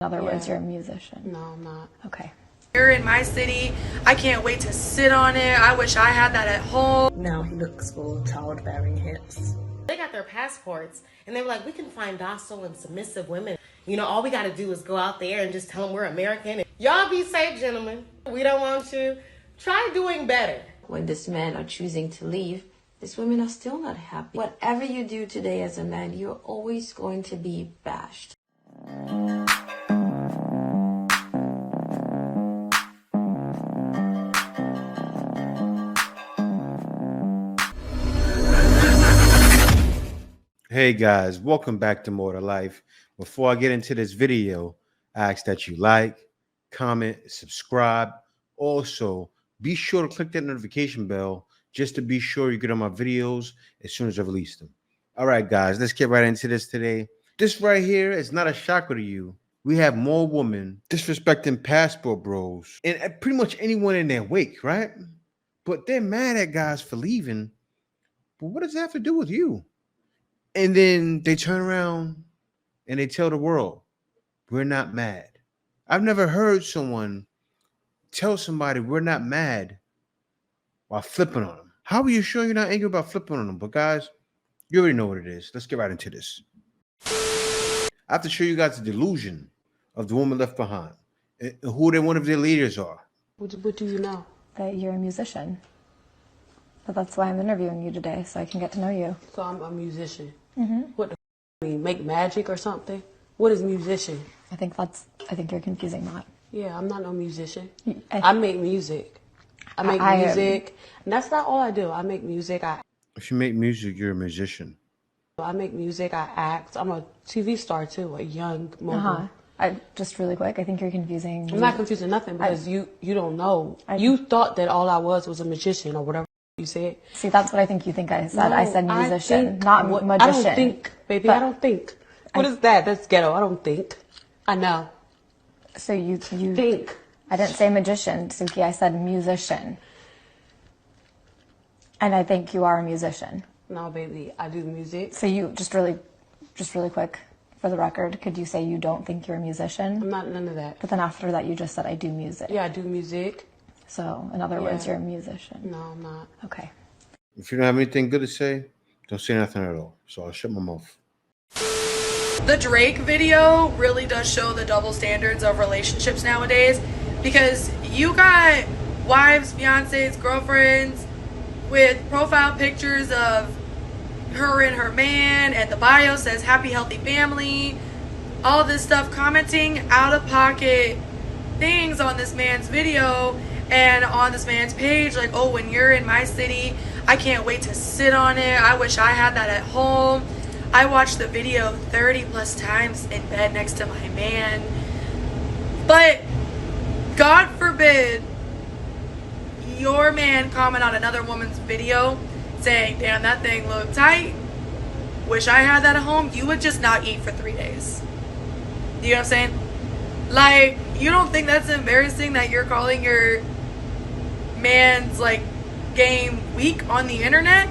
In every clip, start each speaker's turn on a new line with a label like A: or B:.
A: In other words, you're a musician.
B: No, I'm not.
A: Okay.
C: Here in my city, I can't wait to sit on it. I wish I had that at home.
D: Now he looks for childbearing hips.
B: They got their passports, and they were like, we can find docile and submissive women. You know, all we got to do is go out there and just tell them we're American. Y'all be safe, gentlemen. We don't want you. Try doing better.
E: When these men are choosing to leave, these women are still not happy. Whatever you do today as a man, you're always going to be bashed.
F: Hey guys, welcome back to More to Life. Before I get into this video, I ask that you like, comment, subscribe. Also, be sure to click that notification bell just to be sure you get on my videos as soon as I release them. All right, guys, let's get right into this today. This right here is not a shocker to you. We have more women disrespecting passport bros and pretty much anyone in their wake, right? But they're mad at guys for leaving. But what does that have to do with you? And then they turn around and they tell the world, we're not mad. I've never heard someone tell somebody we're not mad while flipping on them. How are you sure you're not angry about flipping on them? But guys, you already know what it is. Let's get right into this. I have to show you guys the delusion of the woman left behind and who one of their leaders are.
B: What do you know?
A: That you're a musician. But that's why I'm interviewing you today, so I can get to know you.
B: So I'm a musician. What the mean? Make magic or something? What is musician?
A: I think you're confusing that.
B: Yeah, I'm not no musician. I make music. I make music. And that's not all I do. I make music.
F: If you make music, you're a musician.
B: I make music. I act. I'm a TV star too, a young mogul.
A: Just really quick, I think you're confusing.
B: I'm not confusing nothing because you don't know. You thought that all I was a magician or whatever you said.
A: See, that's what I think you think I said.
B: No,
A: I said musician, not magician.
B: I don't think, baby. I don't think. What is that? That's ghetto. I don't think. I know.
A: So you
B: think.
A: I didn't say magician, Suki. I said musician. And I think you are a musician.
B: No, baby. I do music.
A: So you just really quick, for the record, could you say you don't think you're a musician?
B: I'm not none of that.
A: But then after that, you just said I do music.
B: Yeah, I do music.
A: So, in other words, you're a musician.
B: No, I'm not.
A: Okay.
F: If you don't have anything good to say, don't say nothing at all. So I'll shut my mouth.
C: The Drake video really does show the double standards of relationships nowadays, because you got wives, fiancés, girlfriends with profile pictures of her and her man, and the bio says happy, healthy family, all this stuff, commenting out of pocket things on this man's video and on this man's page, like, oh, when you're in my city, I can't wait to sit on it. I wish I had that at home. I watched the video 30 plus times in bed next to my man. But God forbid your man comment on another woman's video saying, damn, that thing looked tight. Wish I had that at home. You would just not eat for 3 days. You know what I'm saying? Like, you don't think that's embarrassing that you're calling your man's like game weak on the internet?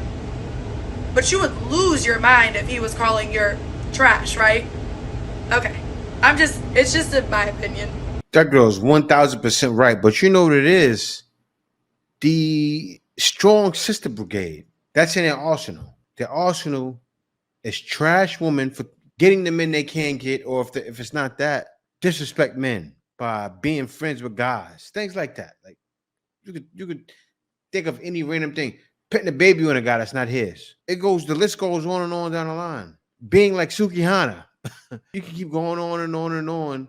C: But you would lose your mind if he was calling your trash, right? Okay. It's just in my opinion.
F: That girl's 1000% right. But you know what it is? The strong sister brigade, that's in their arsenal. Their arsenal is trash women for getting the men they can't get, or if it's not that, disrespect men by being friends with guys. Things like that. Like you could think of any random thing. Putting a baby on a guy that's not his. The list goes on and on down the line. Being like Suki Hana. You can keep going on and on and on.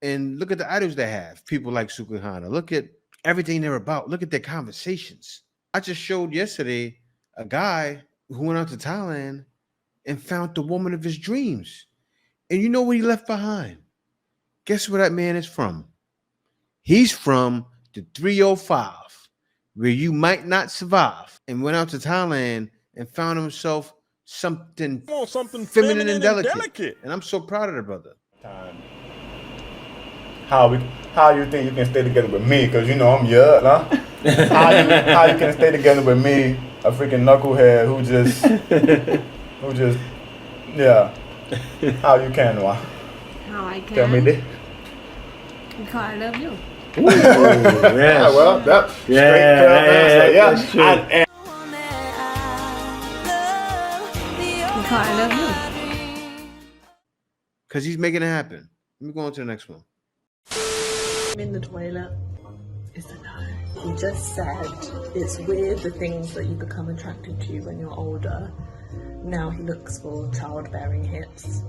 F: And look at the idols they have. People like Suki Hana. Look at everything they're about. Look at their conversations. I just showed yesterday a guy who went out to Thailand and found the woman of his dreams. And you know what he left behind? Guess where that man is from? He's from the 305, where you might not survive, and went out to Thailand and found himself something feminine and delicate. And I'm so proud of the brother.
G: How you think you can stay together with me? Because you know I'm young, huh? how you can stay together with me, a freaking knucklehead who just yeah. How you can, why?
E: How I can?
G: Tell me this.
D: Because I love you.
G: Yeah, well, that straight
F: that's true.
G: And
D: Because I love you.
F: Because he's making it happen. Let me go on to the next one.
D: In the toilet. It's a no. He just said it's weird the things that you become attracted to when you're older. Now he looks for childbearing hips.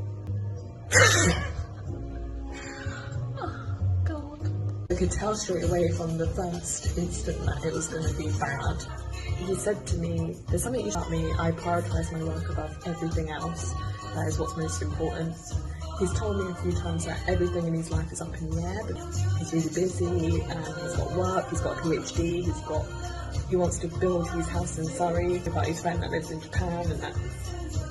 D: Oh, God. I could tell straight away from the first instant that it was going to be bad. He said to me, there's something about me, I prioritise my work above everything else. That is what's most important. He's told me a few times that everything in his life is up in the air, but he's really busy and he's got work, he's got a PhD, he wants to build his house in Surrey, about his friend that lives in Japan and that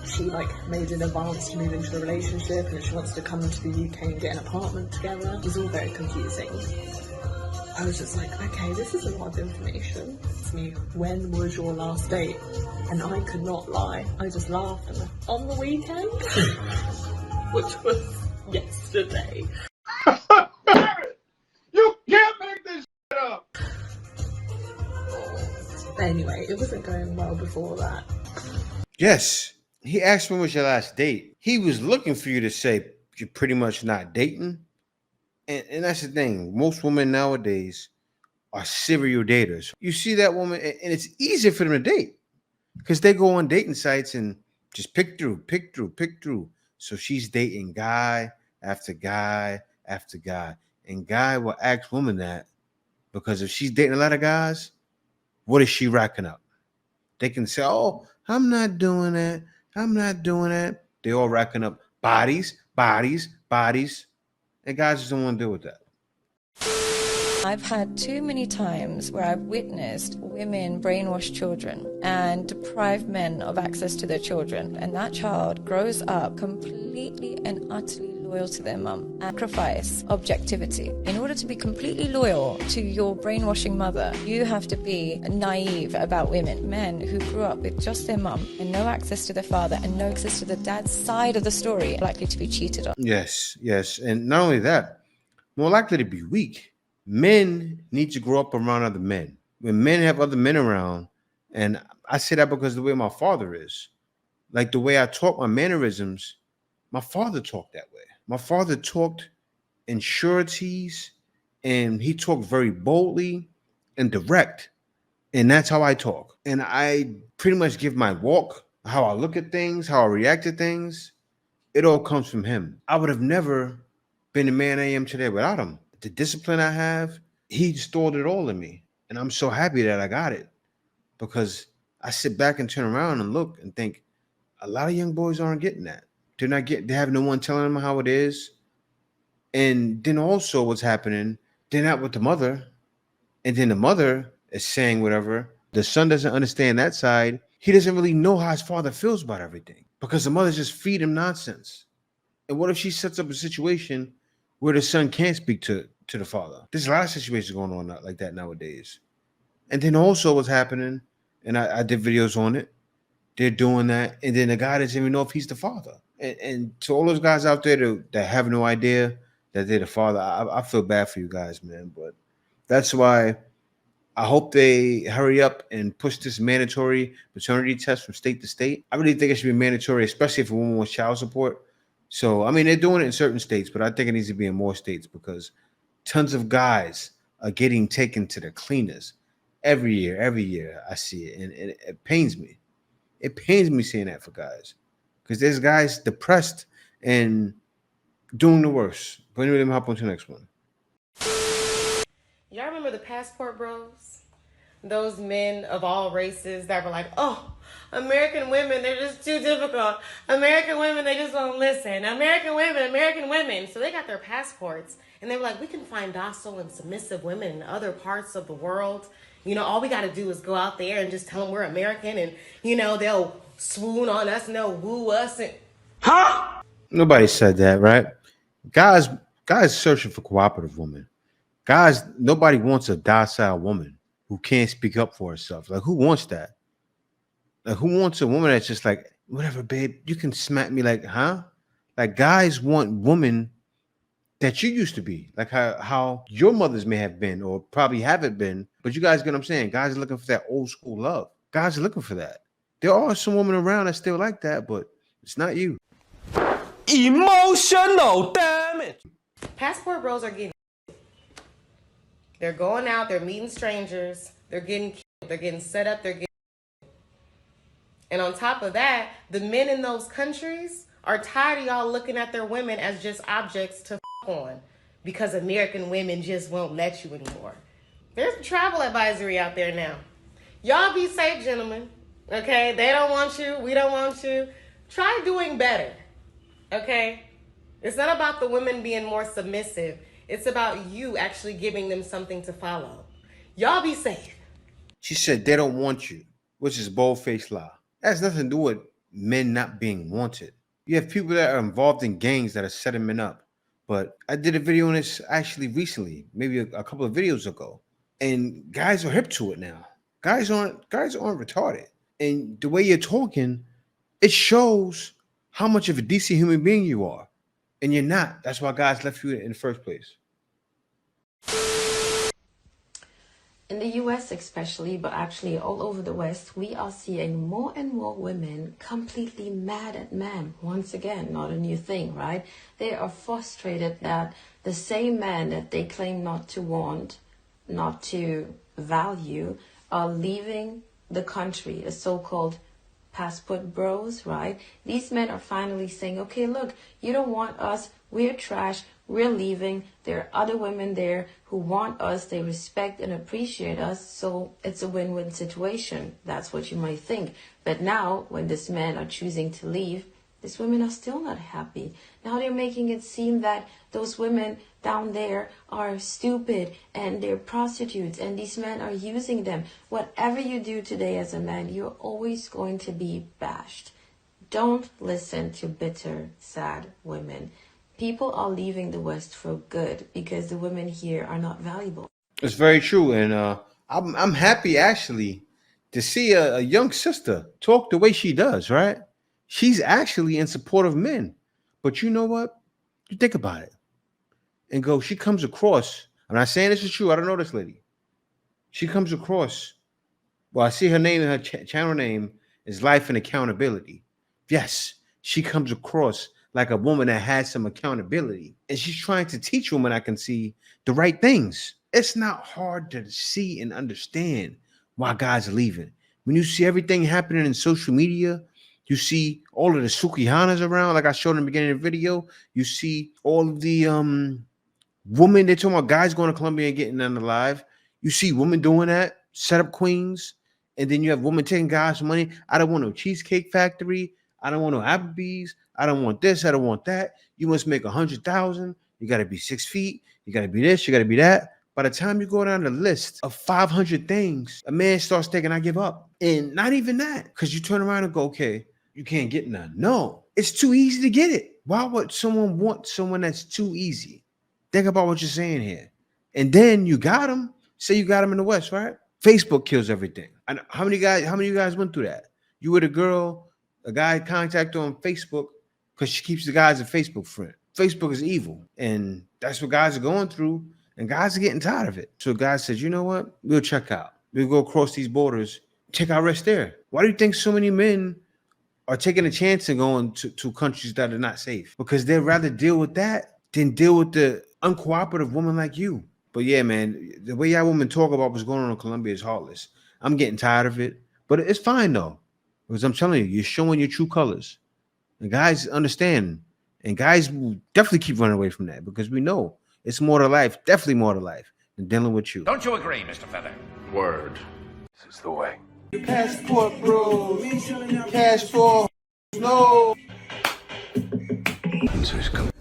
D: she made an advance to move into a relationship and she wants to come to the UK and get an apartment together. It was all very confusing. I was just like, okay, this is a lot of information. It's me, when was your last date? And I could not lie. I just laughed and went, on the weekend? Which was yesterday.
G: you can't make this shit up.
D: But anyway, it wasn't going well before that.
F: Yes. He asked when was your last date. He was looking for you to say you're pretty much not dating. And that's the thing. Most women nowadays are serial daters. You see that woman, and it's easier for them to date because they go on dating sites and just pick through. So she's dating guy after guy after guy. And guy will ask woman that because if she's dating a lot of guys, what is she racking up? They can say, oh, I'm not doing that. They're all racking up bodies. And guys just don't want to deal with that.
H: I've had too many times where I've witnessed women brainwash children and deprive men of access to their children. And that child grows up completely and utterly loyal to their mum. Sacrifice objectivity. In order to be completely loyal to your brainwashing mother, you have to be naive about women. Men who grew up with just their mum and no access to their father and no access to the dad's side of the story are likely to be cheated on.
F: Yes. And not only that, more likely to be weak. Men need to grow up around other men. When men have other men around, and I say that because the way my father is, like the way I talk, my mannerisms, my father talked that way. My father talked in sureties, and he talked very boldly and direct. And that's how I talk. And I pretty much give my walk, how I look at things, how I react to things. It all comes from him. I would have never been the man I am today without him. The discipline I have, he installed it all in me. And I'm so happy that I got it because I sit back and turn around and look and think a lot of young boys aren't getting that. They have no one telling them how it is. And then also what's happening, they're not with the mother. And then the mother is saying whatever. The son doesn't understand that side. He doesn't really know how his father feels about everything because the mother just feed him nonsense. And what if she sets up a situation where the son can't speak to the father? There's a lot of situations going on like that nowadays. And then also what's happening, and I did videos on it, they're doing that, and then the guy doesn't even know if he's the father. And to all those guys out there that have no idea that they're the father, I feel bad for you guys, man. But that's why I hope they hurry up and push this mandatory paternity test from state to state. I really think it should be mandatory, especially if a woman wants child support. So, I mean, they're doing it in certain states, but I think it needs to be in more states because tons of guys are getting taken to the cleaners every year. I see it, and it pains me. It pains me seeing that for guys because there's guys depressed and doing the worst. But anyway, let me hop on to the next one.
B: Y'all remember the passport bros? Those men of all races that were like, oh, American women, they're just too difficult. American women, they just won't listen. American women. So they got their passports and they were like, we can find docile and submissive women in other parts of the world. You know, all we got to do is go out there and just tell them we're American and, you know, they'll swoon on us and they'll woo us. And
F: Nobody said that, right? Guys searching for cooperative women. Guys, nobody wants a docile woman who can't speak up for herself. Like, who wants that? Like, who wants a woman that's just like, whatever, babe, you can smack me, like, huh? Like, guys want women that you used to be, like how your mothers may have been or probably haven't been. But you guys get what I'm saying? Guys are looking for that old school love. Guys are looking for that. There are some women around that still like that, but it's not you.
I: Emotional damage.
B: Passport bros are getting. They're going out. They're meeting strangers. They're getting killed. They're getting set up. They're getting. And on top of that, the men in those countries are tired of y'all looking at their women as just objects to on because American women just won't let you anymore. There's a travel advisory out there now. Y'all be safe, gentlemen. Okay? They don't want you. We don't want you. Try doing better. Okay? It's not about the women being more submissive. It's about you actually giving them something to follow. Y'all be safe.
F: She said they don't want you, which is bold-faced lie. That has nothing to do with men not being wanted. You have people that are involved in gangs that are setting men up. But I did a video on this actually recently, maybe a couple of videos ago. And guys are hip to it now. Guys aren't retarded. And the way you're talking, it shows how much of a decent human being you are. And you're not. That's why guys left you in the first place.
E: In the US especially, but actually all over the West, we are seeing more and more women completely mad at men. Once again, not a new thing, right? They are frustrated that the same men that they claim not to want, not to value, are leaving the country, the so-called passport bros, right? These men are finally saying, okay, look, you don't want us, we're trash, we're leaving. There are other women there who want us, they respect and appreciate us, so it's a win-win situation. That's what you might think. But now, when these men are choosing to leave, these women are still not happy. Now they're making it seem that those women down there are stupid and they're prostitutes and these men are using them. Whatever you do today as a man, you're always going to be bashed. Don't listen to bitter, sad women. People are leaving the West for good because the women here are not valuable.
F: It's very true. And I'm happy actually to see a young sister talk the way she does, right? She's actually in support of men. But you know what? You think about it and go, she comes across, I'm not saying this is true, I don't know this lady. She comes across, well, I see her name, her channel name is Life and Accountability. Yes, she comes across like a woman that has some accountability. And she's trying to teach women, I can see, the right things. It's not hard to see and understand why guys are leaving. When you see everything happening in social media, you see all of the Sukihanas around, like I showed in the beginning of the video. You see all of the women, they're talking about guys going to Colombia and getting them alive. You see women doing that, set up queens. And then you have women taking guys' money. I don't want no Cheesecake Factory. I don't want no Applebee's. I don't want this. I don't want that. You must make 100,000. You got to be 6 feet. You got to be this. You got to be that. By the time you go down the list of 500 things, a man starts thinking, I give up. And not even that, because you turn around and go, okay, you can't get none. No, it's too easy to get it. Why would someone want someone that's too easy? Think about what you're saying here. And then you got them. Say you got them in the West, right? Facebook kills everything. And how many of you guys went through that? You with a guy contacted on Facebook because she keeps the guys a Facebook friend. Facebook is evil. And that's what guys are going through. And guys are getting tired of it. So guys said, you know what? We'll check out. We'll go across these borders, take our rest there. Why do you think so many men are taking a chance and going to countries that are not safe? Because they'd rather deal with that than deal with the uncooperative woman like you. But yeah, man, the way y'all women talk about what's going on in Colombia is heartless. I'm getting tired of it. But it's fine, though. Because I'm telling you, you're showing your true colors. And guys understand. And guys will definitely keep running away from that because we know it's more to life, definitely more to life than dealing with you.
I: Don't you agree, Mr. Feather? Word. This is the way.
F: Passport, bro. Passport. No.
I: So he's coming.